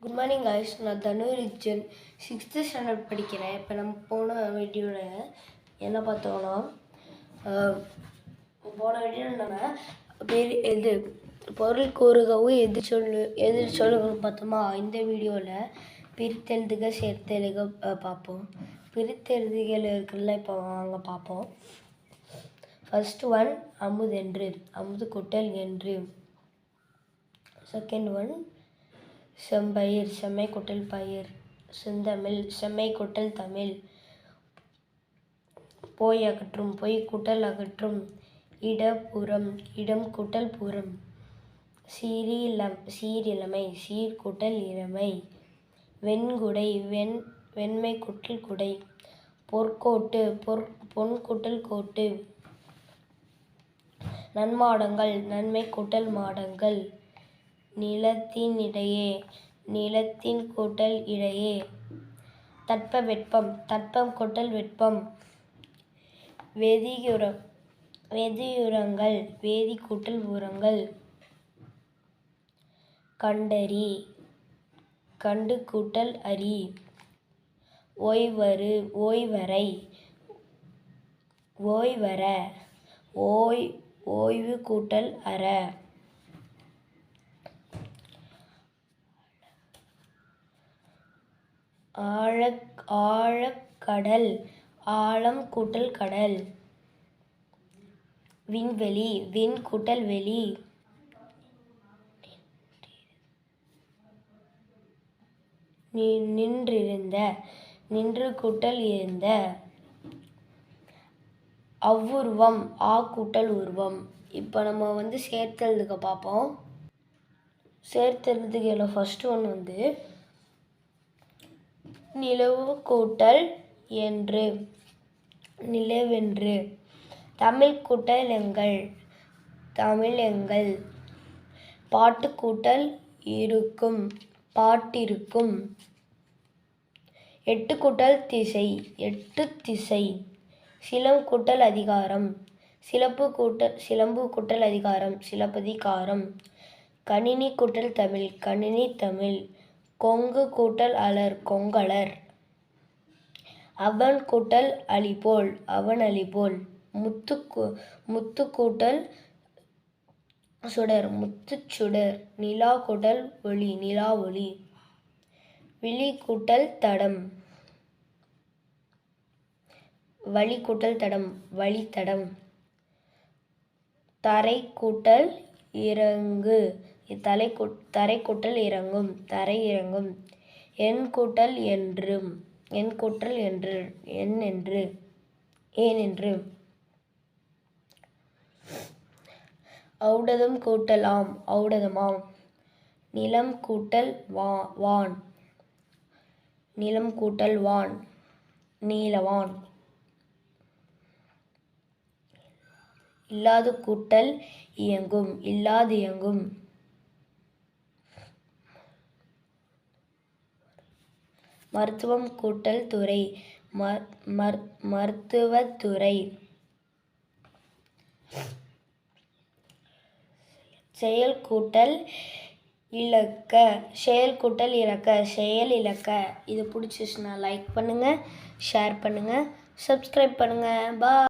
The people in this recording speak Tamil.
Good morning guys. நான் தனுரிஜன் 6th ஸ்டாண்டர்ட் படிக்கிறேன். இப்போ நம்ம போன வீடியோவில் என்ன பார்த்தோன்னா நம்ம பொருள் கூறுகவும் எதிர் சொல்லுங்கள் பார்த்தோமா. இந்த வீடியோவில் பிரித்தெழுதுக சேர்த்தெழுக பார்ப்போம். பிரித்தெழுதுகள் இருக்குல்ல, இப்போ வாங்க பார்ப்போம். ஃபர்ஸ்ட் ஒன் அமுதென்று, அமுது கூட்டல் என்று. செகண்ட் ஒன் செம்பயிர், செம்மை கூட்டல் பயிர். செந்தமிழ், செம்மை கூட்டல் தமிழ். போய் அகற்றும், பொய் கூட்டல் அகற்றும். இடப்புறம், இடம் கூட்டல் புறம். சீரிழமை, சீர் கூட்டல் இளமை. வெண்குடை, வெண்மை கூட்டல் குடை. பொற்கோட்டு, பொன் கூட்டல் கோட்டு. நன்மாடங்கள், நன்மை கூட்டல் மாடங்கள். நிலத்தின் இடையே, நிலத்தின் கூட்டல் இடையே. தட்ப வெப்பம், தட்பம் கூட்டல் வெப்பம். வெதியுரங்கள், வேதி கூட்டல் உரங்கள். கண்டறி, கண்டு கூட்டல் அறி. ஓய்வரை, ஓய்வர. ஓய்வு கூட்டல் அற. ஆழக்கடல், ஆழம் கூட்டல் கடல். விண்வெளி, விண் கூட்டல் வெளி. நின்றிருந்த, நின்று கூட்டல் இருந்த. அவ்வுருவம், ஆ கூட்டல் உருவம். இப்போ நம்ம சேர்த்தெழுதுக பார்ப்போம். சேர்த்தெழுதுகையில் ஃபர்ஸ்ட் ஒன் நிலவு கூட்டல் என்று, நிலவென்று. தமிழ் கூட்டல் எங்கள், தமிழெங்கள். பாட்டு கூட்டல் இருக்கும், பாட்டிருக்கும். எட்டு கூட்டல் திசை, எட்டு திசை. சிலம் கூட்டல் அதிகாரம், சிலம்பு கூட்டல் அதிகாரம், சிலப்பதிகாரம். கணினி கூட்டல் தமிழ், கணினி தமிழ். கொங்கு கூட்டல் அலர், கொங்கலர். அவன் கூட்டல் அலிபோல், அவன் அலிபோல். முத்து கூட்டல் சுடர், முத்துச் சுடர். நிலா கூட்டல் ஒளி, நிலா ஒளி. விழி கூட்டல் தடம், வழி கூட்டல் தடம், வழித்தடம். தரை கூட்டல் இறங்கு, தரை கூட்டல் இறங்கும், தரை இறங்கும். எண் கூட்டல் என்றும், எண் கூட்டல் என்று, என் என்று, ஏன் என்று. ஔடதம் கூட்டல் ஆம், ஔடதமாம். நிலம் கூட்டல் வான், நிலம் கூட்டல் வான், நீலவான். இல்லாது கூட்டல் இயங்கும், இல்லாது இயங்கும். மருத்துவம் கூட்டல் துறை, மருத்துவத்துறை. செயல் கூட்டல் இலக்க, செயல் கூட்டல் இலக்க, செயல் இலக்க. இது பிடிச்சிச்சுன்னா லைக் பண்ணுங்கள், ஷேர் பண்ணுங்கள், சப்ஸ்கிரைப் பண்ணுங்கள். பாய்.